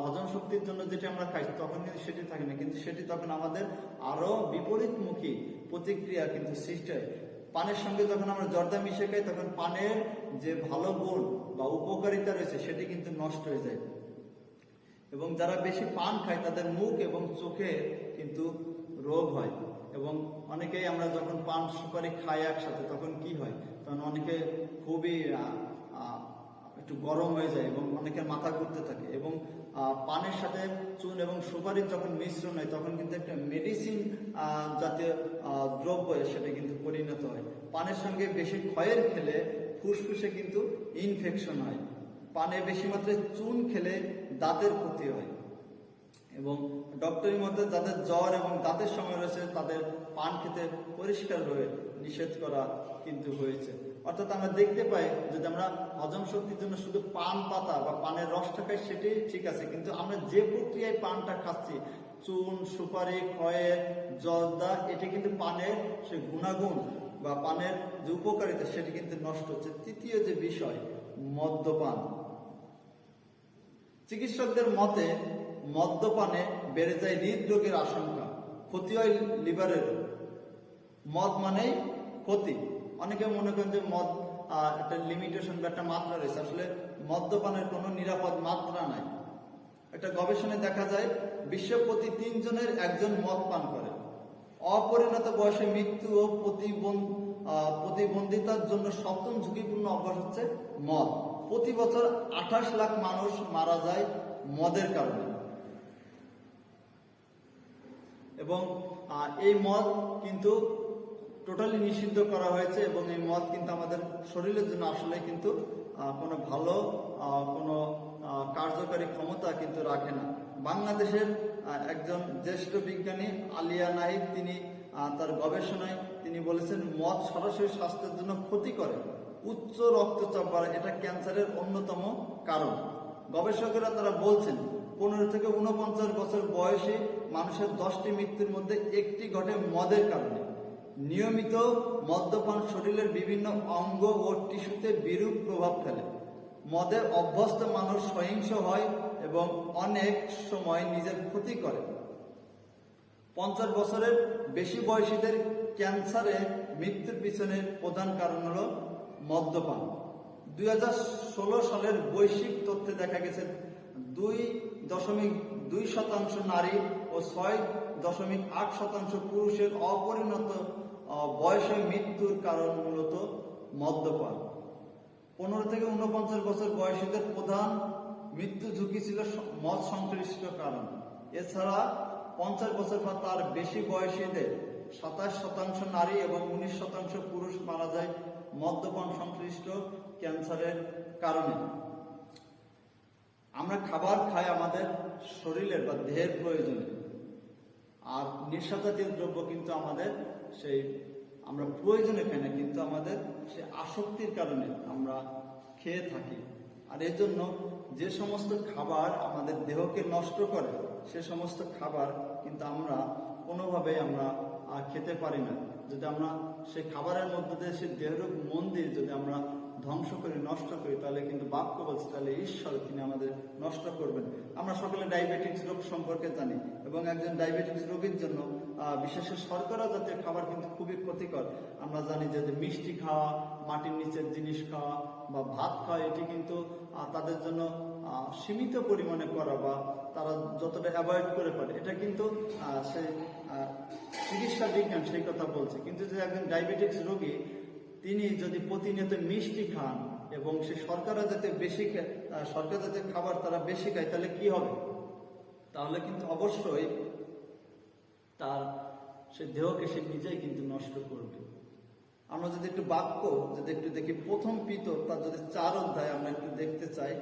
Speaker 1: হজম শক্তির জন্য যেটি আমরা খাই তখন কিন্তু সেটি থাকে না, কিন্তু সেটি তখন আমাদের আরো বিপরীতমুখী প্রতিক্রিয়া কিন্তু সৃষ্টি হয়। পানের সঙ্গে যখন আমরা জর্দা মিশিয়ে খাই তখন পানের যে ভালো গুণ বা উপকারিতা রয়েছে সেটি কিন্তু নষ্ট হয়ে যায়। এবং যারা বেশি পান খায় তাদের মুখ এবং চোখে কিন্তু রোগ হয়। এবং অনেকেই আমরা যখন পান সুপারি খাই একসাথে তখন কি হয়, তখন অনেকে খুবই একটু গরম হয়ে যায় এবং অনেকের মাথা ঘুরতে থাকে। এবং পানের সাথে চুন এবং সুপারির যখন মিশ্রণ হয় তখন কিন্তু একটা মেডিসিন জাতীয় দ্রব্য সেটা কিন্তু পরিণত হয়। পানের সঙ্গে বেশি খয়ের খেলে ফুসফুসে কিন্তু ইনফেকশন হয়। পানে বেশি মাত্রায় চুন খেলে দাঁতের ক্ষতি হয়। এবং ডক্টরের মধ্যে যাদের জ্বর এবং দাঁতের সময় রয়েছে তাদের পান খেতে পরিষ্কারভাবে নিষেধ করা কিন্তু হয়েছে। অর্থাৎ আমরা দেখতে পাই যদি আমরা হজম শক্তির জন্য শুধু পান পাতা বা পানের রসটা খাই সেটি ঠিক আছে, কিন্তু আমরা যে প্রক্রিয়ায় পানটা খাচ্ছি চুন, সুপারি, খয়ের, জর্দা, এটি কিন্তু পানের সেই গুণাগুণ বা পানের যে উপকারিতা সেটি কিন্তু নষ্ট হচ্ছে। তৃতীয় যে বিষয় মদ্যপান। চিকিৎসকদের মতে মদ্যপানে বেড়ে যায় হৃদরোগের আশঙ্কা, ক্ষতি হয় লিভারের। মদ মানেই ক্ষতি। অনেকে মনে করেন যে মদ একটা লিমিটেশন বা একটা মাত্রা রয়েছে, আসলে মদ্যপানের কোনো নিরাপদ মাত্রা নাই। একটা গবেষণায় দেখা যায় বিশ্বে প্রতি 3 জনের 1 জন মদ পান করে। অপরিণত বয়সে মৃত্যু ও প্রতিবন্ধিতার জন্য 7ম ঝুঁকিপূর্ণ অভ্যাস হচ্ছে মদ। প্রতি বছর 28 লাখ মানুষ মারা যায় মদের কারণে। এবং এই মদ কিন্তু টোটালি নিষিদ্ধ করা হয়েছে এবং এই মদ কিন্তু আমাদের শরীরের জন্য আসলে কিন্তু কোনো ভালো কোনো কার্যকারী ক্ষমতা কিন্তু রাখে না। বাংলাদেশের একজন জ্যেষ্ঠ বিজ্ঞানী আলিয়া নাহিদ তিনি তার গবেষণায় তিনি বলেছেন মদ সরাসরি স্বাস্থ্যের জন্য ক্ষতি করে। উচ্চ রক্তচাপ বাড়ে, এটা ক্যান্সারের অন্যতম কারণ। গবেষকেরা তারা বলছেন 15 থেকে 49 বছর বয়সী মানুষের 10টি মৃত্যুর মধ্যে 1টি ঘটে মদের কারণে। নিয়মিত মদ্যপান শরীরের বিভিন্ন অঙ্গ ও টিস্যুতে বিরূপ প্রভাব ফেলে। মদে অভ্যস্ত মানুষ সহিংস হয় এবং অনেক সময় নিজের ক্ষতি করে। 50 বছরের বেশি বয়সীদের ক্যান্সারে মৃত্যুর পিছনে প্রধান কারণ হলো মদ্যপান। 2016 সালের বৈশ্বিক তথ্যে দেখা গেছে 2.2% নারী ও 6.8% পুরুষের অপরিণত বয়সে মৃত্যুর কারণ মূলত মদ্যপান। 15 থেকে 49 বছর বয়সীদের প্রধান মৃত্যু ঝুঁকি ছিল মদ সংশ্লিষ্ট কারণ। এছাড়া 50 বছর বা তার বেশি বয়সীদের 27% নারী এবং 19% পুরুষ মারা যায় মদ্যপান সংশ্লিষ্ট ক্যান্সারের কারণে। আমরা খাবার খাই আমাদের শরীরের বা দেহের প্রয়োজনে, আর নেশাজাতীয় দ্রব্য কিন্তু আমাদের সেই আমরা প্রয়োজনে খাই না, কিন্তু আমাদের সে আসক্তির কারণে আমরা খেয়ে থাকি। আর এর জন্য যে সমস্ত খাবার আমাদের দেহকে নষ্ট করে সে সমস্ত খাবার কিন্তু আমরা কোনোভাবে আমরা খেতে পারি না। যদি আমরা সেই খাবারের মধ্যে দিয়ে সেই দেহরূপ মন্দির যদি আমরা ধ্বংস করি, নষ্ট করি, তাহলে কিন্তু বাক্য বলছে তাহলে ঈশ্বর তিনি আমাদের নষ্ট করবেন। আমরা সকলে ডায়াবেটিক্স রোগ সম্পর্কে জানি এবং একজন ডায়াবেটিক্স রোগীর জন্য বিশেষ করে শর্করা জাতীয় খাবার কিন্তু খুবই ক্ষতিকর। আমরা জানি যে মিষ্টি খাওয়া, মাটির নিচের জিনিস খাওয়া বা ভাত খাওয়া, এটি কিন্তু তাদের জন্য সীমিত পরিমাণে করা বা তারা যতটা অ্যাভয়েড করে পারে, এটা কিন্তু সেই চিকিৎসা বিজ্ঞান সেই কথা বলছে। কিন্তু যে একজন ডায়াবেটিক্স রোগী তিনি যদি প্রতিনিয়ত মিষ্টি খান এবং সে শর্করা জাতীয় খাবার তারা বেশি খায়, তাহলে কি হবে? তাহলে কিন্তু অবশ্যই তার সে দেহকে সে নিজেই কিন্তু নষ্ট করবে। আমরা যদি একটু বাক্য যদি একটু দেখি, প্রথম পিতর তার যদি 4 অধ্যায় আমরা একটু দেখতে চাই,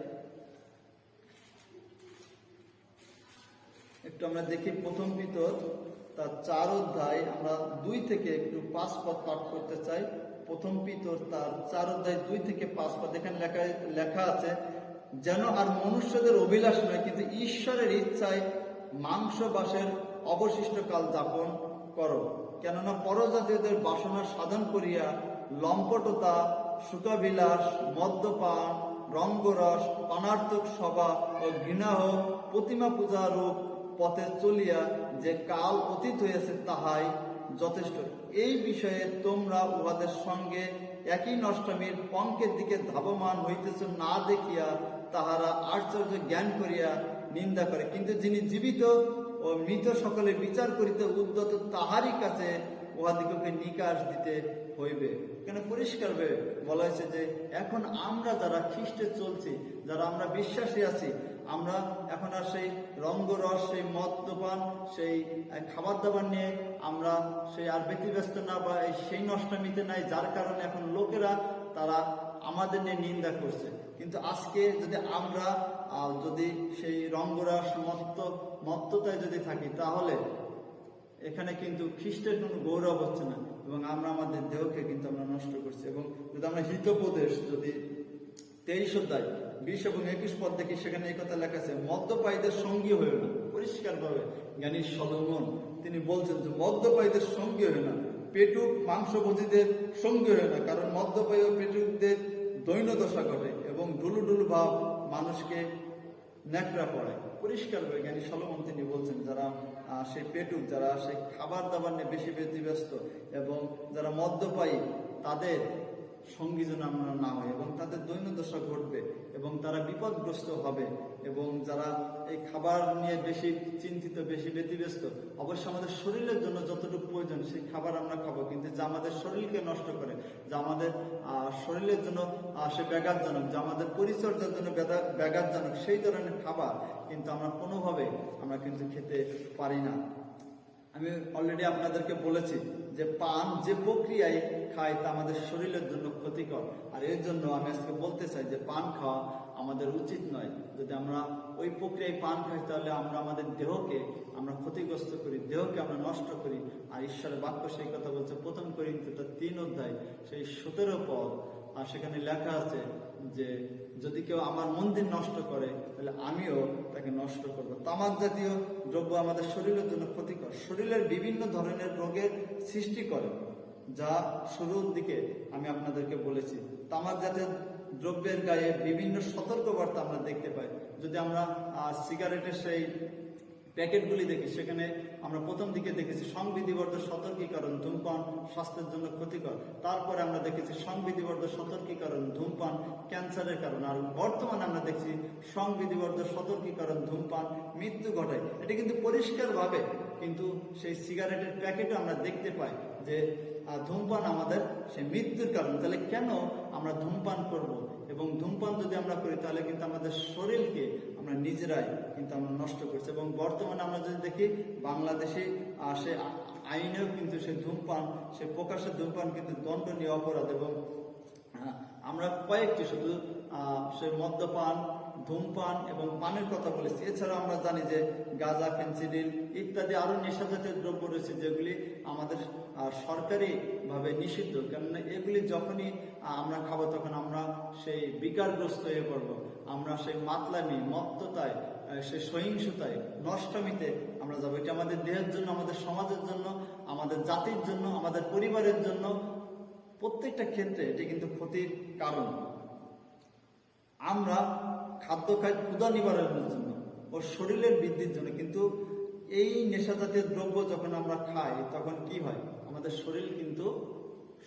Speaker 1: একটু আমরা দেখি প্রথম পিতর তার 4 অধ্যায় আমরা 2 থেকে একটু 5 পদ পাঠ করতে চাই। প্রথম পিতর তার 4 অধ্যায় 2 থেকে 5 পদ, এখানে লেখা আছে, যেন আর মনুষ্যদের অভিলাষ নয় কিন্তু ঈশ্বরের ইচ্ছায় মাংসবাসের অবশিষ্ট কাল যাপন করো, কেননা পরজাতীয়দের বাসনা সাধন করিয়া লম্পটতা, সুখাবিলাস, মদ্যপান, রঙ্গরস, পানার্থক সভা ও ঘৃণাহ প্রতিমা পূজা রূপ পথে চলিয়া যে কাল অতীত হইয়াছে তাহাই যথেষ্ট। এই বিষয়ে তোমরা উহাদের সঙ্গে একই নষ্টামীর পঙ্কের দিকে ধাবমান হইতেছ না দেখিয়া তাহারা আশ্চর্য জ্ঞান করিয়া নিন্দা করে, কিন্তু যিনি জীবিত ও মৃত সকলের বিচার করিতে উদ্যত তাহারই কাছে উহাদিগকে নিকাশ দিতে হইবে। কেন পরিষ্কারভাবে বলা হয়েছে যে এখন আমরা যারা খ্রিস্টে চলছি, যারা আমরা বিশ্বাসী আছি, আমরা এখন আর সেই রঙ্গরস, সেই মদ্যপান, সেই খাবার দাবার নিয়ে আমরা সেই আর ব্যতিব্যস্ত না বা সেই নষ্টামিতে নাই, যার কারণে এখন লোকেরা তারা আমাদের নিয়ে নিন্দা করছে। কিন্তু আজকে যদি আমরা যদি সেই রঙ্গরস মত্ততায় যদি থাকি, তাহলে এখানে কিন্তু খ্রিস্টের কোনো গৌরব হচ্ছে না এবং আমরা আমাদের দেহকে কিন্তু আমরা নষ্ট করছি। এবং যদি আমরা হিতোপদেশ যদি 23 অধ্যায় 20 এবং 21 পদ দেখি, সেখানে এই কথা লেখা আছে, মদ্যপায়ীদের সঙ্গী হইও না। পরিষ্কারভাবে জ্ঞানী সলোমন তিনি বলছেন যে মদ্যপায়ীদের সঙ্গী হইও না, পেটুক মাংসভোজীদের সঙ্গী হইও না, কারণ মদ্যপায়ী ও পেটুকদের দৈন্যদশা ঘটে এবং ডুলু ভাব মানুষকে ন্যাকড়া পড়ায়। পরিষ্কারভাবে জ্ঞানী সলোমন তিনি বলছেন যারা সেই পেটুক, যারা সেই খাবার দাবার নিয়ে বেশি ব্যস্ত এবং যারা মদ্যপায়ী, তাদের সঙ্গী যেন আমরা না হয় এবং তাদের দৈন্যদশা ঘটবে এবং তারা বিপদগ্রস্ত হবে। এবং যারা এই খাবার নিয়ে বেশি চিন্তিত, বেশি ব্যতিব্যস্ত, অবশ্য আমাদের শরীরের জন্য যতটুকু প্রয়োজন সেই খাবার আমরা খাবো, কিন্তু যা আমাদের শরীরকে নষ্ট করে, যা আমাদের শরীরের জন্য সে ব্যাঘাতজনক, যা আমাদের পরিচর্যার জন্য ব্যাঘাতজনক, সেই ধরনের খাবার কিন্তু আমরা কোনোভাবে আমরা কিন্তু খেতে পারি না। আমি অলরেডি আপনাদেরকে বলেছি যে পান যে প্রক্রিয়ায় খায় তা আমাদের শরীরের জন্য ক্ষতিকর, আর এর জন্য আমি আজকে বলতে চাই যে পান খাওয়া আমাদের উচিত নয়। যদি আমরা ওই প্রক্রিয়ায় পান খাই, তাহলে আমরা আমাদের দেহকে আমরা ক্ষতিগ্রস্ত করি, দেহকে আমরা নষ্ট করি। আর ঈশ্বরের বাক্য সেই কথা বলছে, 1 কোরিন্থীয় 3 অধ্যায় সেই 17 পদ, আর সেখানে লেখা আছে যে যদি কেউ আমার মন্দির নষ্ট করে, তাহলে আমিও তাকে নষ্ট করব। তামাক জাতীয় দ্রব্য আমাদের শরীরের জন্য ক্ষতিকর, শরীরের বিভিন্ন ধরনের রোগের সৃষ্টি করে, যা শুরুর দিকে আমি আপনাদেরকে বলেছি। তামাক জাতীয় দ্রব্যের গায়ে বিভিন্ন সতর্কবার্তা আমরা দেখতে পাই। যদি আমরা সিগারেটের সেই প্যাকেটগুলি দেখি, সেখানে আমরা প্রথম দিকে দেখেছি সংবিধিবদ্ধ সতর্কীকরণ, ধূমপান স্বাস্থ্যের জন্য ক্ষতিকর। তারপরে আমরা দেখেছি সংবিধিবদ্ধ সতর্কীকরণ, ধূমপান ক্যান্সারের কারণ। আর বর্তমানে আমরা দেখছি সংবিধিবদ্ধ সতর্কীকরণ, ধূমপান মৃত্যু ঘটায়। এটা কিন্তু পরিষ্কারভাবে কিন্তু সেই সিগারেটের প্যাকেটও আমরা দেখতে পাই যে ধূমপান আমাদের সেই মৃত্যুর কারণ। তাহলে কেন আমরা ধূমপান করব? এবং ধূমপান যদি আমরা করি, তাহলে কিন্তু আমাদের শরীরকে আমরা নিজেরাই কিন্তু আমরা নষ্ট করছি। এবং বর্তমানে আমরা যদি দেখি বাংলাদেশে সে আইনেও কিন্তু সে ধূমপান, সে প্রকাশ্যে ধূমপান কিন্তু দণ্ডনীয় অপরাধ। এবং আমরা কয়েকটি শুধু সে মদ্যপান, ধূমপান এবং পানের কথা বলেছি। এছাড়া আমরা জানি যে গাঁজা, ফেন্সিডিল ইত্যাদি আরো নেশাজাতীয় দ্রব্য রয়েছে, যেগুলি আমাদের সরকারিভাবে নিষিদ্ধ। কেননা এগুলি যখনই আমরা খাবো, তখন আমরা সেই বিকারগ্রস্ত হয়ে পড়বো, আমরা সেই মাতলামি, মত্ততায়, সেই সহিংসতায়, নষ্টামিতে আমরা যাবো। এটা আমাদের দেহের জন্য, আমাদের সমাজের জন্য, আমাদের জাতির জন্য, আমাদের পরিবারের জন্য প্রত্যেকটা ক্ষেত্রে এটি কিন্তু ক্ষতির কারণ। আমরা খাদ্য খাই ক্ষুধা নিবারণের জন্য ও শরীরের বৃদ্ধির জন্য, কিন্তু এই নেশা জাতীয় দ্রব্য যখন আমরা খাই তখন কি হয়, আমাদের শরীর কিন্তু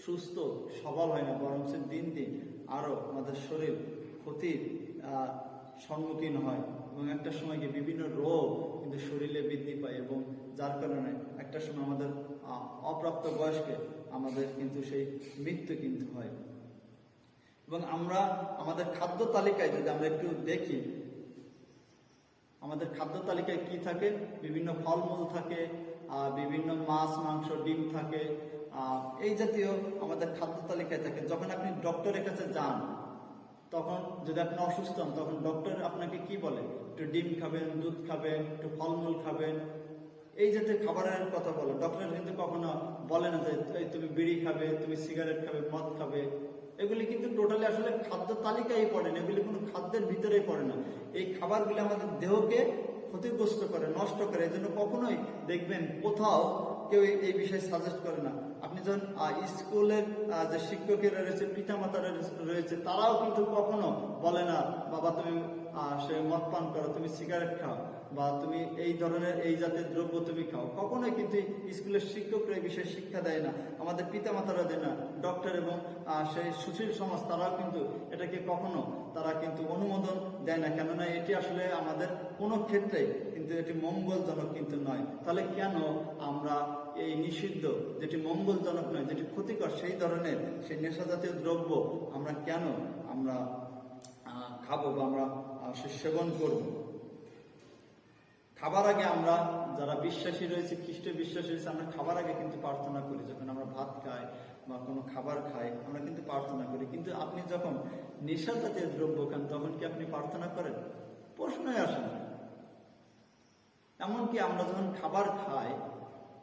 Speaker 1: সুস্থ সবল হয় না, বরং দিন দিন আরো আমাদের শরীর ক্ষতির সম্মুখীন হয় এবং একটা সময় গিয়ে বিভিন্ন রোগ কিন্তু শরীরে বৃদ্ধি পায় এবং যার কারণে একটা সময় আমাদের অপ্রাপ্ত বয়স্কে আমাদের কিন্তু সেই মৃত্যু কিন্তু হয়। এবং আমরা আমাদের খাদ্য তালিকায় যদি আমরা একটু দেখি, আমাদের খাদ্য তালিকায় কি থাকে, বিভিন্ন ফলমূল থাকে, বিভিন্ন মাছ মাংস ডিম থাকে, এই জাতীয় আমাদের খাদ্য তালিকায় থাকে। যখন আপনি ডক্টরের কাছে যান, তখন যদি আপনি অসুস্থ হন, তখন ডক্টর আপনাকে কি বলে, একটু ডিম খাবেন, দুধ খাবেন, একটু ফলমূল খাবেন, এই জাতীয় খাবারের কথা বলে। ডক্টর কিন্তু কখনো বলে না যে তুমি বিড়ি খাবে, তুমি সিগারেট খাবে, মদ খাবে। এগুলি কিন্তু টোটালি আসলে খাদ্য তালিকায় পড়ে না, এগুলি কোনো খাদ্যের ভিতরেই পড়ে না। এই খাবারগুলি আমাদের দেহকে ক্ষতিগ্রস্ত করে, নষ্ট করে। এই জন্য কখনোই দেখবেন কোথাও কেউ এই বিষয়ে সাজেস্ট করে না। আপনি যখন স্কুলের যে শিক্ষকেরা রয়েছে, পিতামাতারা রয়েছে, তারাও কিন্তু কখনো বলে না বাবা তুমি সে মদ পান করো, তুমি সিগারেট খাও, বা তুমি এই ধরনের এই জাতীয় দ্রব্য তুমি খাও। কখনোই কিন্তু স্কুলের শিক্ষকরা এই বিষয়ে শিক্ষা দেয় না, আমাদের পিতামাতারা দেয় না, ডক্টর এবং সেই সুশীল সমাজ তারাও কিন্তু এটাকে কখনো তারা কিন্তু অনুমোদন দেয় না, কেননা এটি আসলে আমাদের কোনো ক্ষেত্রে কিন্তু এটি মঙ্গলজনক কিন্তু নয়। তাহলে কেন আমরা এই নিষিদ্ধ, যেটি মঙ্গলজনক নয়, যেটি ক্ষতিকর, সেই ধরনের সেই নেশা জাতীয় দ্রব্য আমরা কেন আমরা খাবো বা আমরা সে সেবন করব? খাবার আগে আমরা যারা বিশ্বাসী রয়েছে, খ্রিস্ট বিশ্বাসী রয়েছে, আমরা খাবার আগে কিন্তু প্রার্থনা করি। যখন আমরা ভাত খাই বা কোনো খাবার খাই, আমরা কিন্তু প্রার্থনা করি। কিন্তু আপনি যখন নেশা জাতীয় দ্রব্য খান, তখন কি আপনি প্রার্থনা করেন? প্রশ্নই আসে না। এমনকি আমরা যখন খাবার খাই,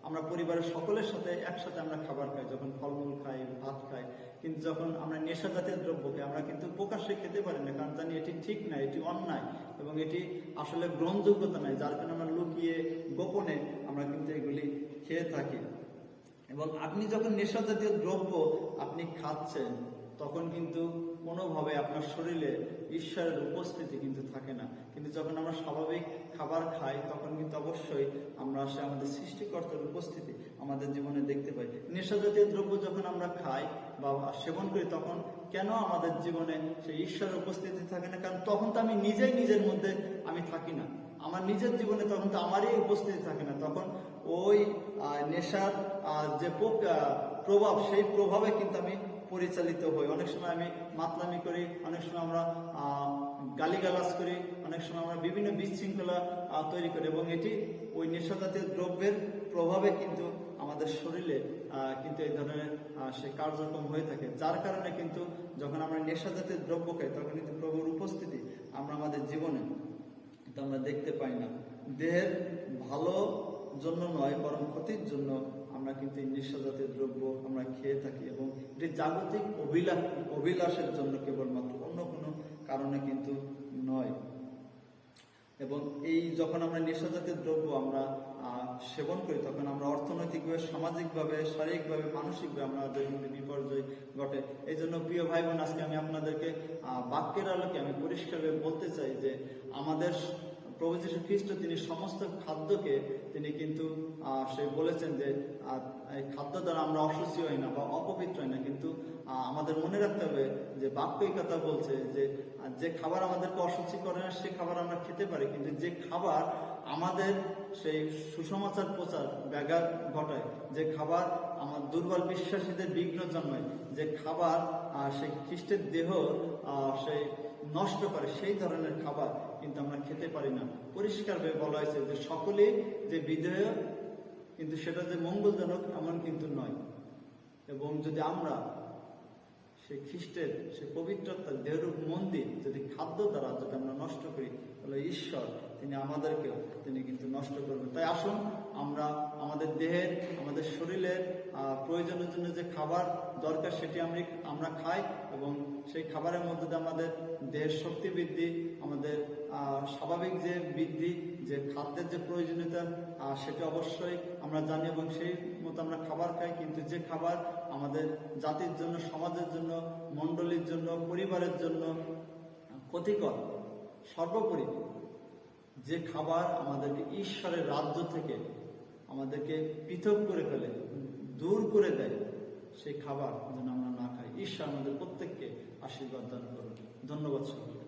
Speaker 1: আমরা পরিবারের সকলের সাথে একসাথে আমরা খাবার খাই, যখন ফলমূল খাই, ভাত খাই, কিন্তু যখন আমরা নেশা জাতীয় দ্রব্য খাই, আমরা কিন্তু প্রকাশ্যে খেতে পারি না, কারণ জানি এটি ঠিক না, এটি অন্যায় এবং এটি আসলে গ্রহণযোগ্যতা নাই, যার কারণে আমরা লুকিয়ে গোপনে আমরা কিন্তু এগুলি খেয়ে থাকি। এবং আপনি যখন নেশা জাতীয় দ্রব্য আপনি খাচ্ছেন, তখন কিন্তু কোনোভাবে আপনার শরীরে ঈশ্বরের উপস্থিতি কিন্তু থাকে না। কিন্তু যখন আমরা স্বাভাবিক খাবার খাই, তখন কিন্তু অবশ্যই আমরা সে আমাদের সৃষ্টিকর্তার উপস্থিতি আমাদের জীবনে দেখতে পাই। নেশা জাতীয় দ্রব্য যখন আমরা খাই বা সেবন করি, তখন কেন আমাদের জীবনে সেই ঈশ্বরের উপস্থিতি থাকে না? কারণ তখন তো আমি নিজেই নিজের মধ্যে আমি থাকি না, আমার নিজের জীবনে তখন তো আমারই উপস্থিতি থাকে না। তখন ওই নেশার যে প্রভাব, সেই প্রভাবে কিন্তু আমি পরিচালিত হই। অনেক সময় আমি মাতলামি করি, অনেক সময় আমরা গালিগালাজ করি, অনেক সময় আমরা বিভিন্ন বিশৃঙ্খলা তৈরি করি, এবং এটি ওই নেশা জাতীয় দ্রব্যের প্রভাবে কিন্তু আমাদের শরীরে কিন্তু এই ধরনের সে কার্যক্রম হয়ে থাকে। যার কারণে কিন্তু যখন আমরা নেশা জাতীয় দ্রব্য খাই, তখন কিন্তু প্রভুর উপস্থিতি আমরা আমাদের জীবনে আমরা দেখতে পাই না। দেহের ভালো জন্য নয়, বরং ক্ষতির জন্য আমরা কিন্তু এই নেশা জাতীয় দ্রব্য আমরা খেয়ে থাকি, এবং এটি জাগতিক অভিলাষের জন্য কেবলমাত্র, অন্য কোনো কারণে কিন্তু নয়। এবং এই যখন আমরা নেশা জাতীয় দ্রব্য আমরা সেবন করি, তখন আমরা অর্থনৈতিকভাবে, সামাজিকভাবে, শারীরিকভাবে, মানসিকভাবে আমাদের বিপর্যয় ঘটে। এই জন্য প্রিয় ভাই বোন, আজকে আমি আপনাদেরকে বাক্যের আলোকে আমি পরিষ্কারভাবে বলতে চাই যে আমাদের প্রভু যীশু খ্রিস্ট তিনি সমস্ত খাদ্যকে তিনি কিন্তু সে বলেছেন যে এই খাদ্য দ্বারা আমরা অশুচি হই না বা অপবিত্র হই না। কিন্তু আমাদের মনে রাখতে হবে যে বাক্যই কথা বলছে যে যে খাবার আমাদেরকে অশুচি করে না, সে খাবার আমরা খেতে পারি, কিন্তু যে খাবার আমাদের সেই সুসমাচার প্রচার ব্যাঘাত ঘটায়, যে খাবার আমার দুর্বল বিশ্বাসীদের বিঘ্ন জন্মায়, যে খাবার সেই খ্রিস্টের দেহ সেই নষ্ট করে, সেই ধরনের খাবার কিন্তু আমরা খেতে পারি না। পরিষ্কারভাবে বলা হয়েছে যে সকলে যে বিধেয়, কিন্তু সেটা যে মঙ্গলজনক এমন কিন্তু নয়। এবং যদি আমরা সেই খ্রিস্টের সেই পবিত্রতার দেহরূপ মন্দির যদি খাদ্য দ্বারা যদি আমরা নষ্ট করি, তাহলে ঈশ্বর তিনি আমাদেরকেও তিনি কিন্তু নষ্ট করবেন। তাই আসুন আমরা আমাদের দেহের, আমাদের শরীরের প্রয়োজনের জন্য যে খাবার দরকার সেটি আমরা খাই, এবং সেই খাবারের মধ্যে দিয়ে আমাদের দেহের শক্তি বৃদ্ধি, আমাদের স্বাভাবিক যে বৃদ্ধি, যে খাদ্যের যে প্রয়োজনীয়তা সেটা অবশ্যই আমরা জানি, এবং সেই মতো আমরা খাবার খাই। কিন্তু যে খাবার আমাদের জাতির জন্য, সমাজের জন্য, মণ্ডলীর জন্য, পরিবারের জন্য ক্ষতিকর, সর্বোপরি যে খাবার আমাদেরকে ঈশ্বরের রাজ্য থেকে আমাদেরকে পৃথক করে ফেলে, দূর করে দেয়, সেই খাবার যেন আমরা না খাই। ঈশ্বর আমাদের প্রত্যেককে আশীর্বাদ দান করুন। ধন্যবাদ সকলকে।